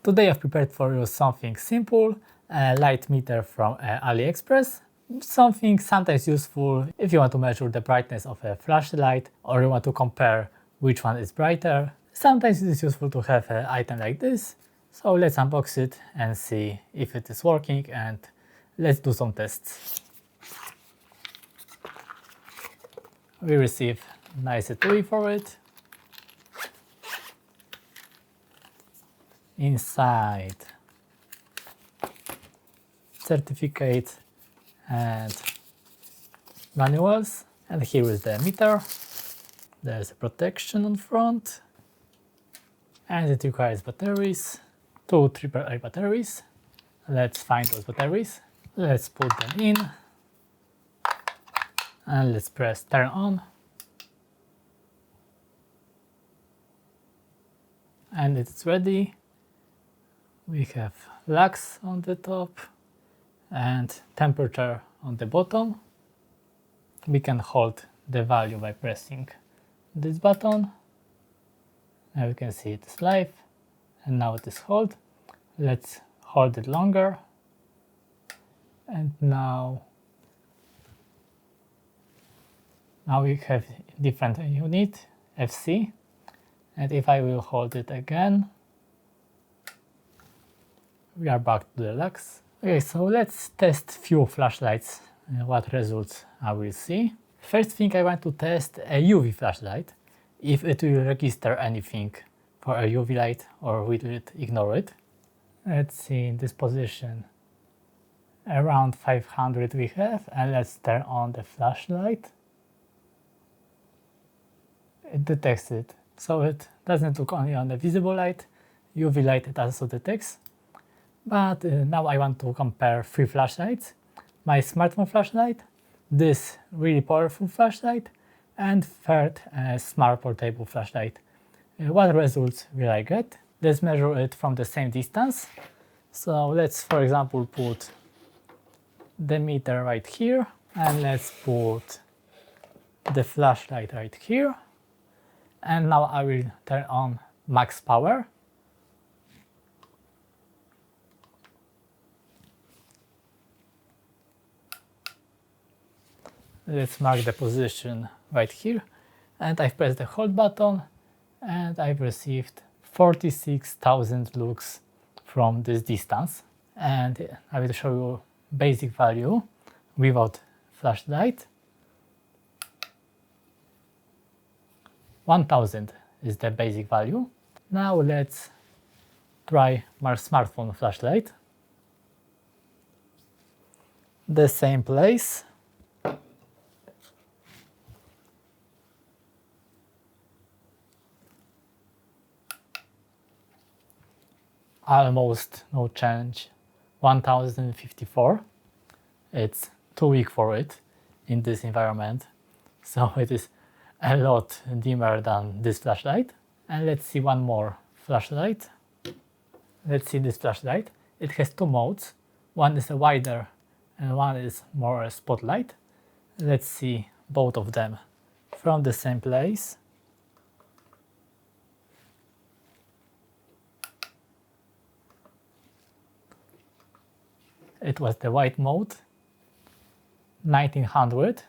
Today I've prepared for you something simple, a light meter from AliExpress. Something sometimes useful if you want to measure the brightness of a flashlight or you want to compare which one is brighter. Sometimes it is useful to have an item like this. So let's unbox it and see if it is working, and let's do some tests. We receive a nice etui for it. Inside, certificate and manuals, and here is the meter. There's a protection on front, and it requires batteries, 2 AAA batteries. Let's find those batteries. Let's put them in, and let's press turn on, and it's ready. We have lux on the top and temperature on the bottom. We can hold the value by pressing this button. Now we can see it is live, and now it is hold. Let's hold it longer, and now we have different unit, FC, and if I will hold it again, we are back to the lux. Okay, so let's test few flashlights and what results I will see. First thing, I want to test a UV flashlight, if it will register anything for a UV light or will it ignore it. Let's see, in this position around 500 we have, and let's turn on the flashlight. It detects it, so it doesn't look only on the visible light. UV light it also detects. But now I want to compare 3 flashlights. My smartphone flashlight, this really powerful flashlight, and third smart portable flashlight. What results will I get? Let's measure it from the same distance. So let's, for example, put the meter right here, and let's put the flashlight right here. And now I will turn on max power. Let's mark the position right here, and I've pressed the hold button, and I've received 46,000 lux from this distance. And I will show you basic value without flashlight. 1000 is the basic value. Now let's try my smartphone flashlight. The same place. Almost no change, 1054. It's too weak for it in this environment, so it is a lot dimmer than this flashlight. And let's see one more flashlight. Let's see this flashlight. It has 2 modes. One is a wider and one is more a spotlight. Let's see both of them from the same place. It was the white mode, 1900.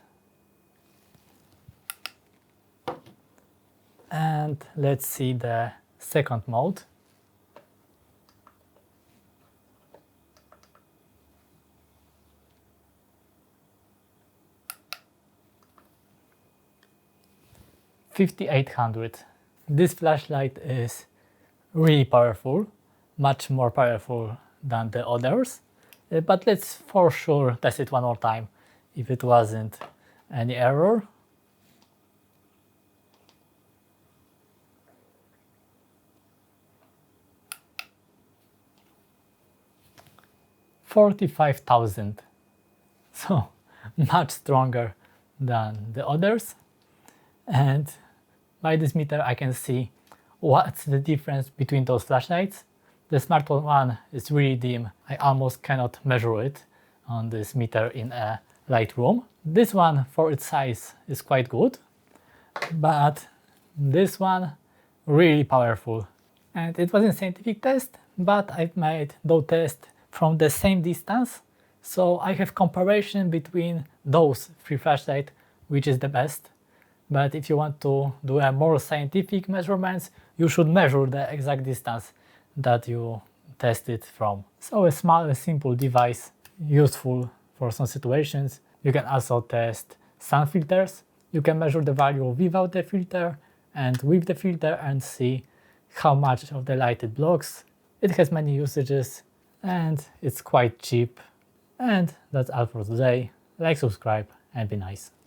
And let's see the second mode. $5,800. This flashlight is really powerful, much more powerful than the others. But let's for sure test it one more time if it wasn't any error. $45,000, so much stronger than the others. And by this meter I can see what's the difference between those flashlights. The smartphone one is really dim. I almost cannot measure it on this meter in a light room. This one for its size is quite good, but this one really powerful. And it was a scientific test. but I've made those tests from the same distance, so I have comparison between those 3 flashlights, which is the best. But if you want to do a more scientific measurements, you should measure the exact distance that you tested from. So a small, simple device, useful for some situations. You can also test sun filters. You can measure the value without the filter and with the filter and see how much of the light it blocks. It has many usages and it's quite cheap. And that's all for today. Like, subscribe, and be nice.